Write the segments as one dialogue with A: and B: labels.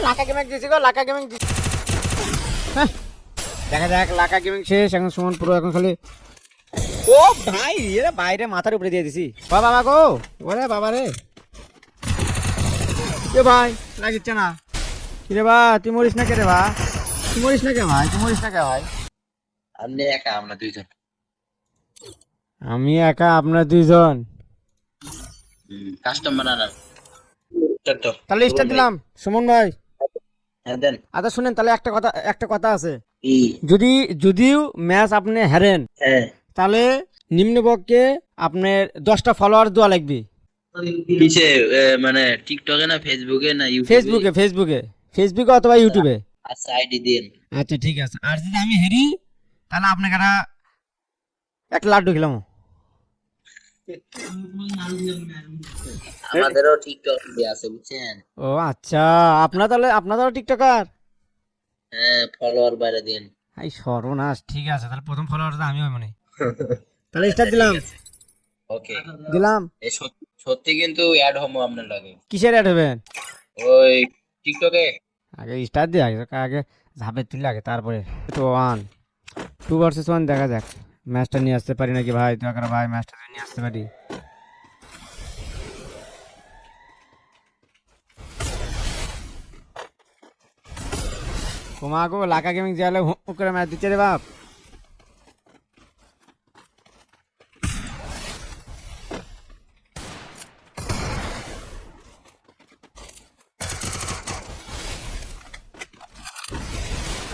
A: লাকা gaming দিছি গো, লাকা gaming দিছি। দেখা যাক, লাকা গেমিং শেষ, এখন সুমন পুরো এখন খালি। ও ভাই, এরা বাইরে মাথার উপরে দিয়ে দিছি। বাবা গো, ওরে বাবা রে, এ ভাই লাগিচ্ছে না। কিরে বা, তুই মরিস না কে রে বা? তুই মরিস না কে ভাই? তুই মরিস না কে ভাই?
B: আপনি একা, আমরা দুইজন।
A: আমি একা, আপনার দুইজন।
B: কাস্টম বানানো তো।
A: তাহলে স্টার্ট দিলাম সুমন ভাই।
B: হ্যাঁ দেন।
A: আচ্ছা শুনেন, তাহলে একটা কথা আছে।
B: কি?
A: যদিও ম্যাচ আপনি হারেন,
B: হ্যাঁ।
A: তাহলে নিম্নপক্ষে আপনার 10টা ফলোয়ার দেওয়া লাগবে।
B: কিসে? মানে টিকটকে না ফেসবুকে না ইউটিউবে?
A: ফেসবুকে অথবা ইউটিউবে।
B: আচ্ছা, আইডি দিন।
A: আচ্ছা ঠিক আছে। আর যদি আমি হেরি, তাহলে আপনাকে একটা লাড্ডু খেলাম।
B: আমাদেরও টিকটক আছে, বুঝছেন?
A: ও আচ্ছা, আপনাদেরও টিকটকার?
B: হ্যাঁ, ফলোয়ার বাইরে দিন।
A: এই সর্বনাশ। ঠিক আছে, তাহলে প্রথম ফলোয়ারটা আমি মনে। তাহলে স্টার্ট দিলাম।
B: ওকে,
A: দিলাম।
B: এই সত্যি কিন্তু অ্যাড হমো আপনার লাগে।
A: কিসের অ্যাড হবেন?
B: ওই টিকটকে।
A: আগে স্টার্ট দিয়ে আগে ঝাঁপে তুলে আগে, তারপরে তো 2 ভার্সেস 1 দেখা যাক। ম্যাচটা নিয়ে আসতে পারি নাকি ভাই? দরকার ভাই, ম্যাচটা নিয়ে আসতে পারি। তোমাকে লাকা গেমিং জালে হুক করে ম্যাচ দিচ্ছে রে বাপ।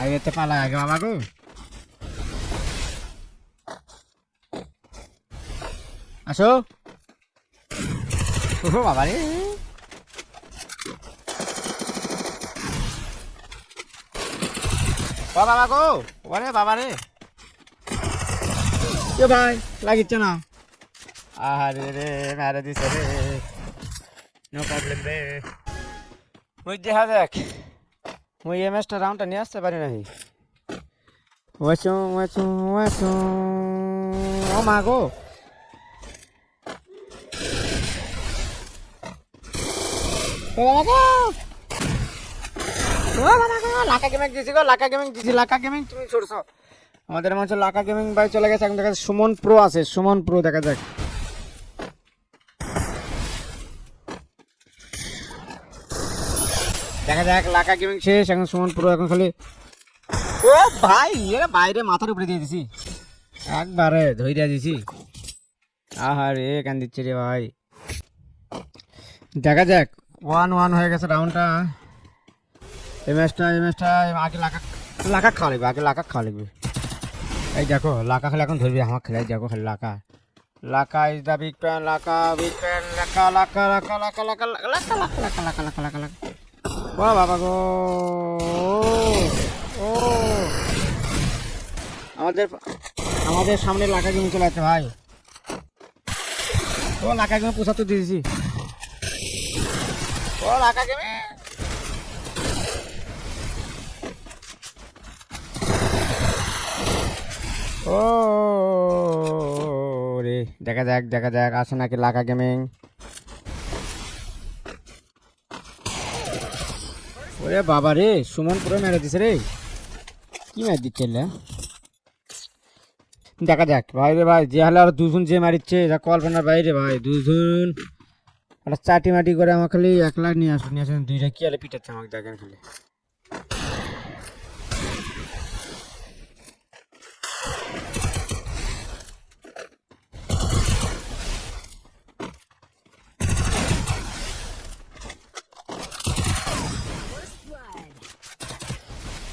A: আগে তো পালা আগে বাবা গো। আসো। ও বাবা রে, ও বাবা গো, ওরে বাবা রে, এ ভাই লাগিচ্ছে না। আরে রে, মেরে দিছে রে। নো প্রবলেম রে। ওই দেখা যাক, ওই ম্যাচটা রাউন্ডটা নিয়ে আসতে পারি নাকি। ওয়াচো ওয়াচো ওয়াচো, ও মা গো। ও বাবা গো, ও বাবা গো, লাকা গেমিং দিছি গো, লাকা গেমিং দিছি। লাকা গেমিং তুমি ছড়ছো। আমাদের মাঝে লাকা গেমিং ভাই চলে গেছে। এখন দেখা যাচ্ছে সুমন প্রো আছে, সুমন প্রো দেখা যাক। দেখা যাক, লাকা গেমিং শেষ, এখন সুমন প্রো এখন খালি। ও ভাই, এরা বাইরে মাথার উপরে দিয়ে দিছি, একবারে ধইরা দিছি। আহারে কেন দিচ্ছে রে ভাই। দেখা যাক, 1-1 হয়ে গেছে রাউন্ডটা। এই ম্যাচটা আগে লাকা খাওয়া লাগবে, আগে লাকা খাওয়া লাগবে। এই দেখো, লাকা খেলে এখন ধরবি আমার খেলে। দেখো খালি লাকা ইজ দ্য বিগ প্যান, লাকা বিগ প্যান, লাকা লাকা লাকা লাকা লাকা লাকা লাকা লাকা লাকা লাকা লাকা লাকা। ও বাবা গো, ও আমাদের সামনে লাকা গেমে চলে যাচ্ছে ভাই। ও লাকা গেমে 75 দিয়েছি। ও লাকা গেমে, ও রে, দেখা যাক আসে নাকি লাকা গেমিং। ওরে বাবা রে, সুমন পুরো মেরে দিছে রে। কি ম্যাচ দিচ্ছে? দেখা যাক ভাই রে ভাই, যে হলে আর দুজন যে মারিচ্ছে, যা কল্পনার বাইরে ভাই। দুজন একটা চাটি মাটি করে আমার খালি 1 লাখ নিয়ে আসেন। দুইটা কি হলে পিটাচ্ছে আমাকে, দেখেন খালি।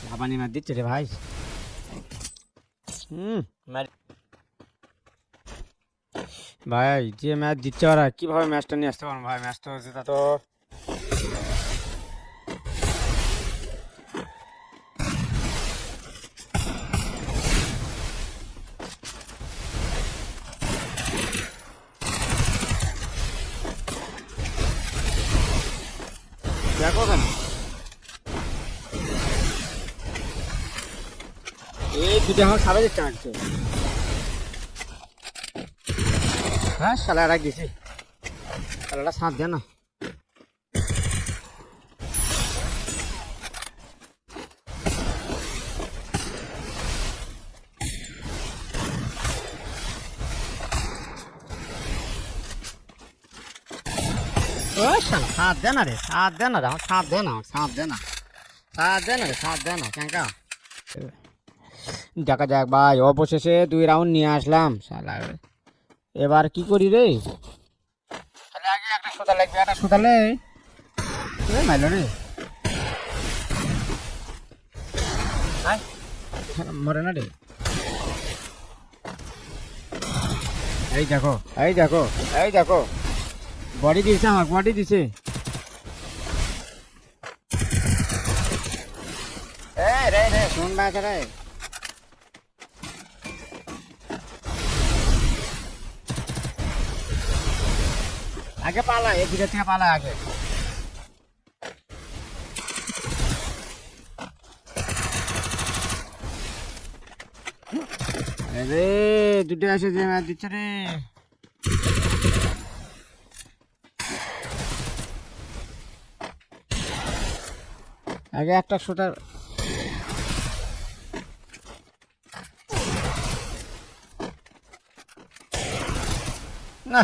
A: লাবানি মার দিচ্ছে রে ভাই। ভাই যে ম্যাচ দিচ্ছে ওরা, কিভাবে ম্যাচটা নিয়ে আসতে পারবো ভাই? ম্যাচটা হচ্ছে তা তো দেখো কেন এই দুটো আমার খাবে দিচ্ছে মারছে। হ্যাঁ শালারা গেছে, শালারা সাথ দেয় না। ও শালা সাথ দে না রে, সাথ দে না রে, আমার সাথ দে না, সাথ দে না, সাথ দে না রে, সাথ দে না ক্যাঙ্কা। দেখা যাক ভাই, অবশেষে 2 রাউন্ড নিয়ে আসলাম শালা। এবার কি করি রে? তাহলে আগে একটা সুতা লাগবে, একটা সুতালে মাইল রে ভাই, মরে না রে। এই দেখো, এই দেখো, এই দেখো, বডি দিছে, আমার বডি দিছে। এই রে রে শুন না রে, আগে পালা, এদিকে থেকে পালা আগে। রে দুটো আসে যে ম্যাচ দিচ্ছে রে। আগে একটা শুটার না,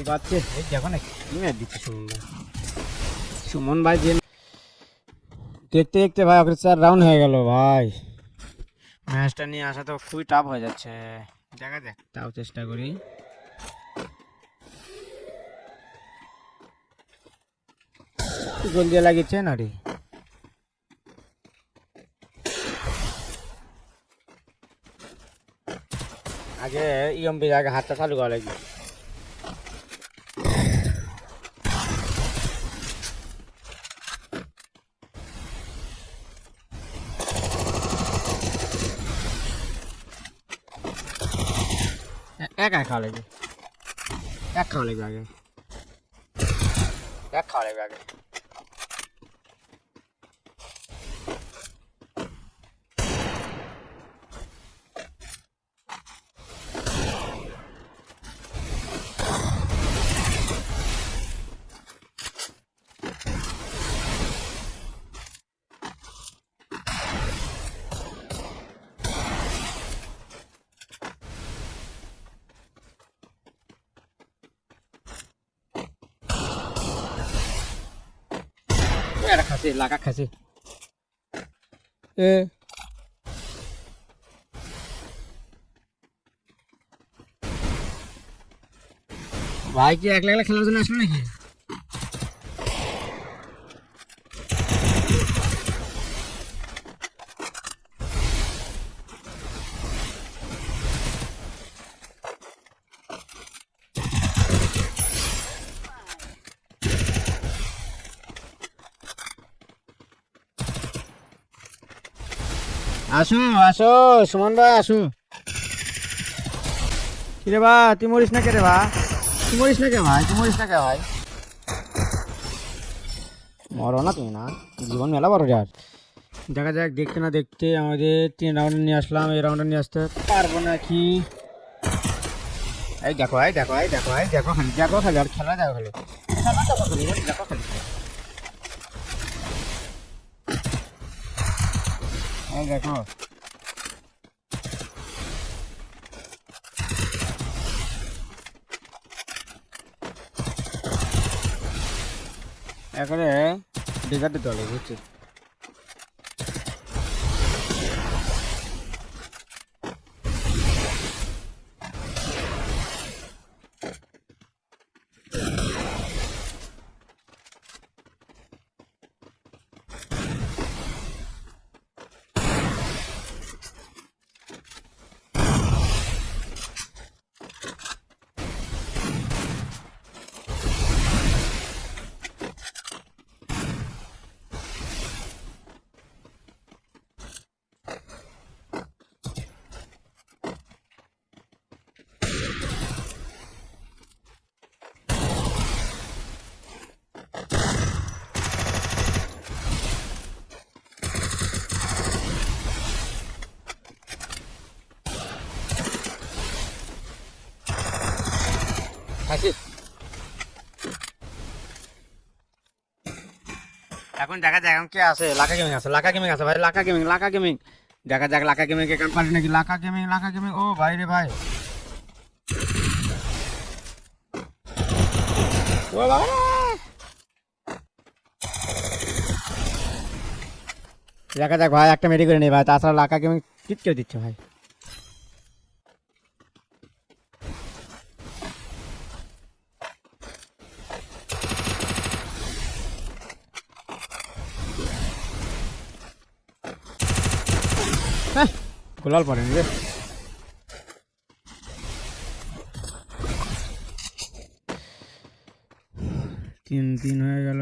A: বাচ্চে এই দেখো না কি ম্যাচ দিচ্ছে সুমন ভাই। সুমন ভাই যে দেখতে দেখতে ভাই ওকে 4 রাউন্ড হয়ে গেল ভাই। ম্যাচটা নিয়ে আসা তো খুবই টাফ হয়ে যাচ্ছে। দেখা যাক, তাও চেষ্টা করি। গোল দিয়ে লাগিয়েছে না রে। আগে ইএমপি আগে হাতটা চালু করা লাগবে। এক খাওয়া লাগবে, এক খাওয়া লাগবে আগে, এক খাওয়া লাগবে আগে। এটা খাসি লাগা খাসি এ ভাই কি একলা একলা খেলার জন্য আসলো নাকি? আসো আসো সুমন ভাই আসো। কিরে বা তুই মরিস না কে রে বা? তুই মরিস না কে ভাই? তুই মরিস না কে ভাই? মরো না তুমি না, জীবন মেলা বড় যার। দেখা যাক, দেখতে না দেখতে আমাদের 3 রাউন্ড নিয়ে আসলাম। এই রাউন্ডে নিয়ে আসতে পারবো নাকি? এই দেখো, এই দেখো, এই দেখো, এই দেখো খালি, দেখো খালি, আর খেলা দেখো খালি, খেলা দেখো খালি, দেখো খালি, এই দেখো। এখানে ডিগাতে দলে বুঝছি। হাসি এখন দেখা যায় এখন কে আছে? লাকা গেমিং আছে, লাকা গেমিং আছে ভাই, লাকা গেমিং, লাকা গেমিং, দেখা যাক লাকা গেমিং কে কাম পারি নাকি। লাকা গেমিং ও ভাই রে ভাই, ও বাবা রে। দেখা যাক ভাই, একটা মেডি করে নেই ভাই, তাছাড়া লাকা গেমিং কিট করে দিচ্ছে ভাই। হ্যাঁ, গোলাল পড়েনি রে। তিন তিন হয়ে গেল।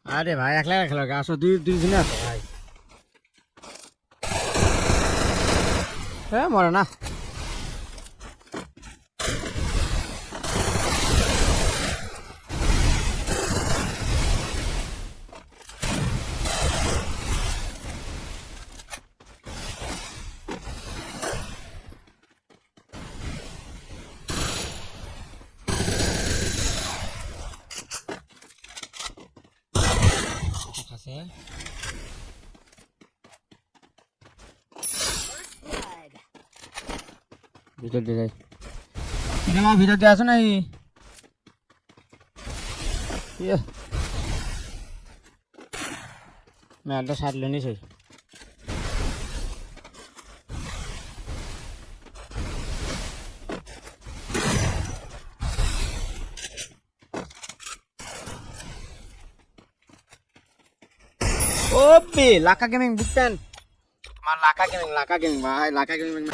A: আরে ভাই একলা খেলো, আসো দুই দুই দিনে আসো ভাই। হ্যাঁ মরে না। ভিতর দিয়ে যাই, ভিতর দিয়ে আসো নাই। ম্যাচটা সারলে নি সেই। ও বে লাকা গেমিং বুঝতেন আমার, লাকা গেমিং ভাই, লাকা গেমিং।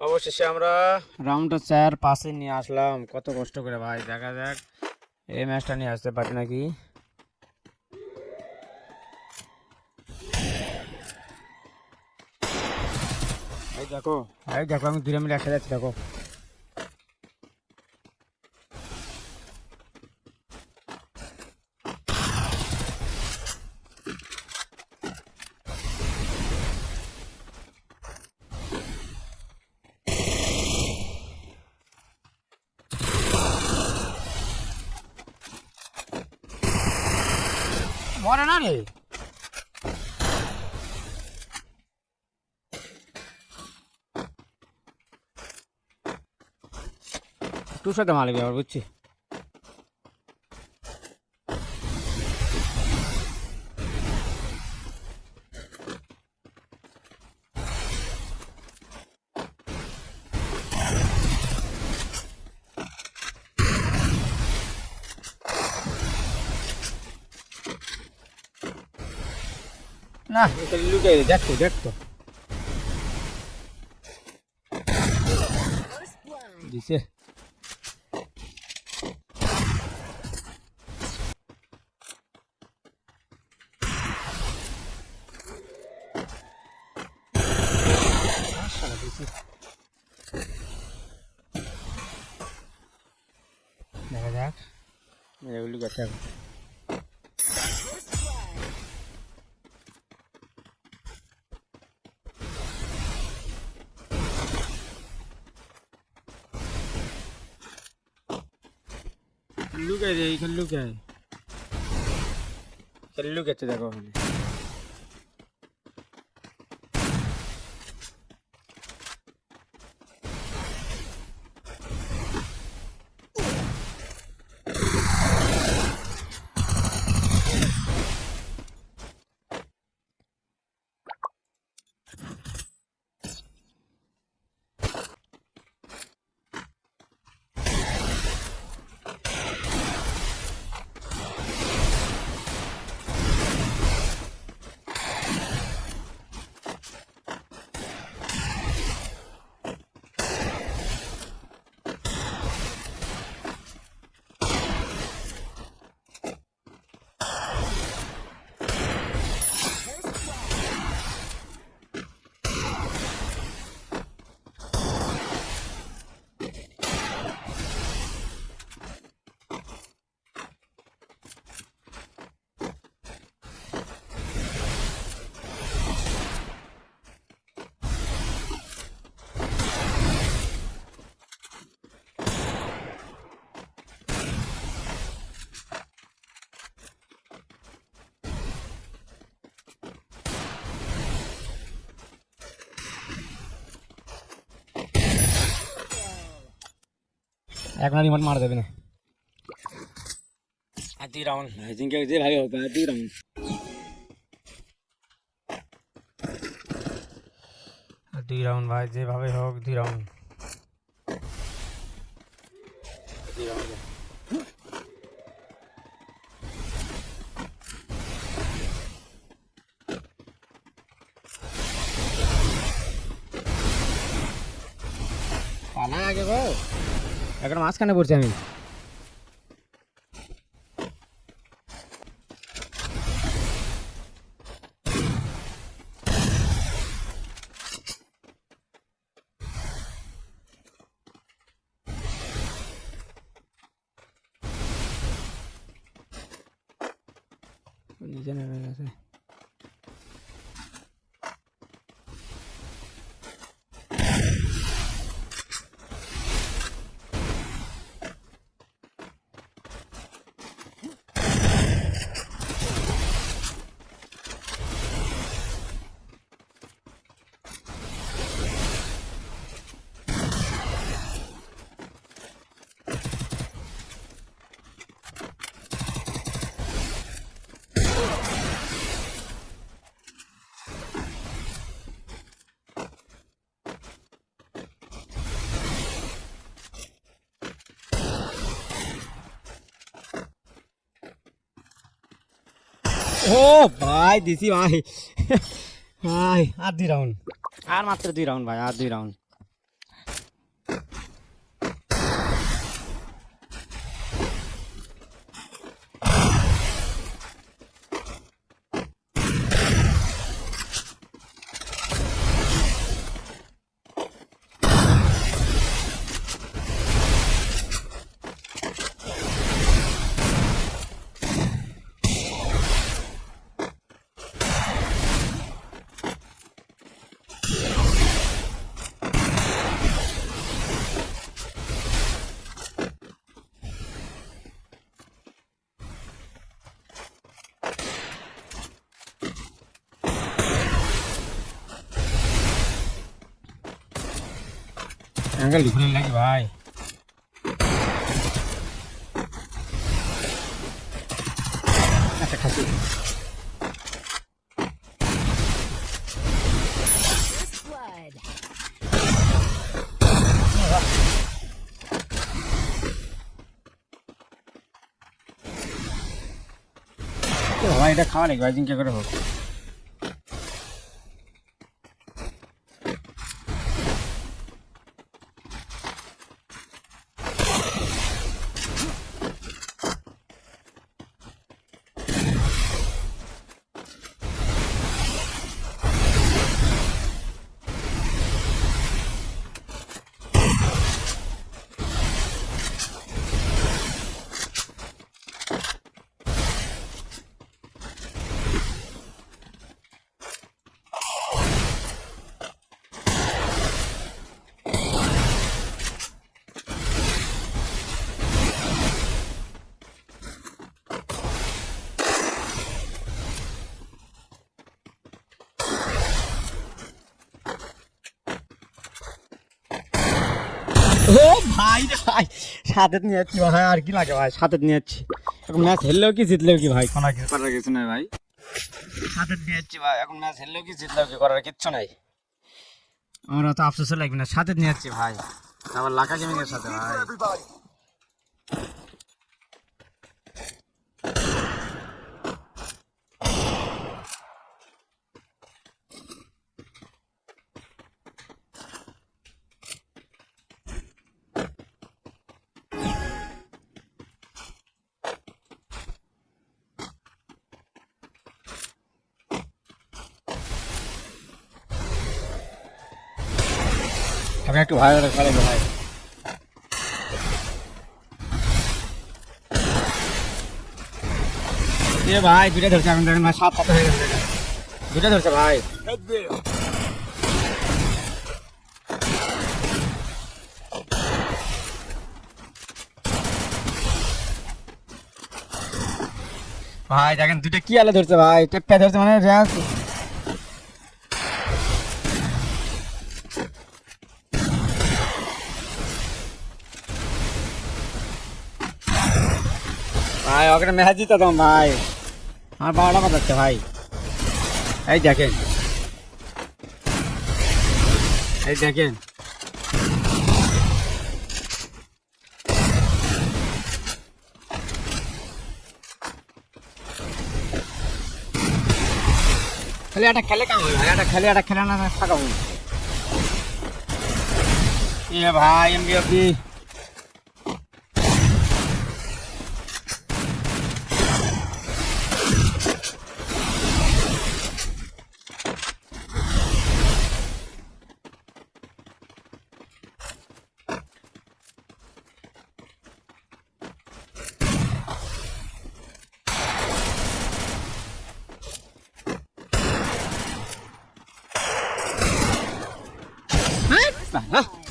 A: অবশেষে আমরা রাউন্ডটা 4-5 নিয়ে আসলাম, কত কষ্ট করে ভাই। দেখা যাক এই ম্যাচটা নিয়ে আসতে পারি নাকি। এই দেখো আমি 2 মিনিট একসাথে যাচ্ছি দেখো। মরে না রে। তোর সাথে মালিক আবার বুঝছি। না লুকাই দেখতো দিছে। দেখা যাক এগুলি করতে হবে। লুকাই রে, এইখানে লুকাচ্ছে দেখো। এখন আর রিমোট মারা যাবে না। আর 2 রাউন্ড আই থিঙ্ক যে ভাই হবে 2 রাউন্ড। আর 2 রাউন্ড ভাই যেভাবে হোক 2 রাউন্ড। 2 রাউন্ড পালা আগে গো, এখন মাঝখানে পড়ছি আমি। নিচে নেমে গেছে। ও ভাই দিছি ভাই। ভাই আর 2 রাউন্ড, আর মাত্র 2 রাউন্ড ভাই, আর 2 রাউন্ড। আমাকে লিখুন লাগি ভাই। একটা খাসি
C: Blood.
A: ভাই, এটা খাওয়া নাকি ভাই, জিঙ্কে করে হোক। ও ভাই রে ভাই, সাথে নিয়ে যাচ্ছি ভাই, আর কি লাগে ভাই, সাথে নিয়ে যাচ্ছি। এখন ম্যাচ হেরলেও কি জিতলেও কি ভাই, কোনো কিছু করার কিছু নাই ভাই। সাথে নিয়ে যাচ্ছি ভাই, এখন ম্যাচ হেরলেও কি জিতলেও কি করার কিচ্ছু নাই। আমার অত আফসোসও লাগবে না, সাথে নিয়ে যাচ্ছি ভাই, আবার লাকা গেমিং এর সাথে ভাই। আমি একটু ভাই খেলে ভাই। এ ভাই দুটা ধরছে, এখন দেখেন ভাই 7 হয়ে গেছে, দুটা ধরছে ভাই। ভাই দেখেন দুটা কি আলো ধরছে ভাই, টেপটা ধরছে মানে র্যাঙ্ক। ভাই ওখানে ম্যাচ জিতাতাম ভাই, আমার 12টা বাজাচ্ছে ভাই। এই দেখেন, এই দেখেন, খালি একটা খেলে কাম হবে ভাই, একটা খেলে না থাকা হবে। এ ভাই এমবিএফডি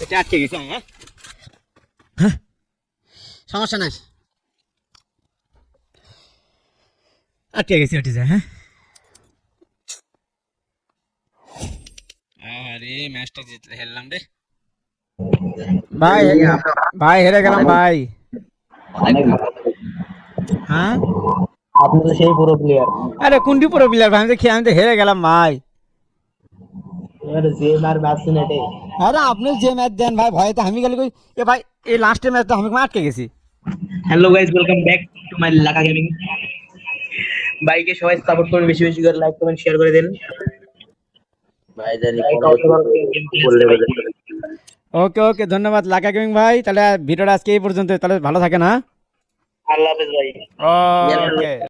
A: এটা আটকে গেছে। হ্যাঁ হ্যাঁ, সমস্যা নাই, আটকে গেছে ওটি যায়। হ্যাঁ আরে ম্যাচটা জিতলে হেরলাম রে ভাই, ভাই হেরে গেলাম ভাই। হ্যাঁ
D: আপনি তো সেই পুরো প্লেয়ার।
A: আরে কোনটি পুরো প্লেয়ার ভাই, আমি তো হেরে গেলাম ভাই।
D: এবার যে মার ম্যাচ নেটে
A: আরে আপনি যে ম্যাচ দেন ভাই, ভয়তে আমি গেলে কই এ ভাই, এই লাস্টের ম্যাচটা আমি আটকে গেছি।
D: Hello guys, welcome back to my Laka gaming. বাইকে সবাই সাপোর্ট করুন, বেশি বেশি করে লাইক কমেন্ট শেয়ার করে দেন।
B: ভাই জানি
A: ওকে ওকে, ধন্যবাদ লাকা গেমিং ভাই। তাহলে ভিডিওটা আজকে এই পর্যন্ত, তাহলে ভালো থাকে না।
D: আল্লাহ হাফেজ ভাই।
A: ওকে।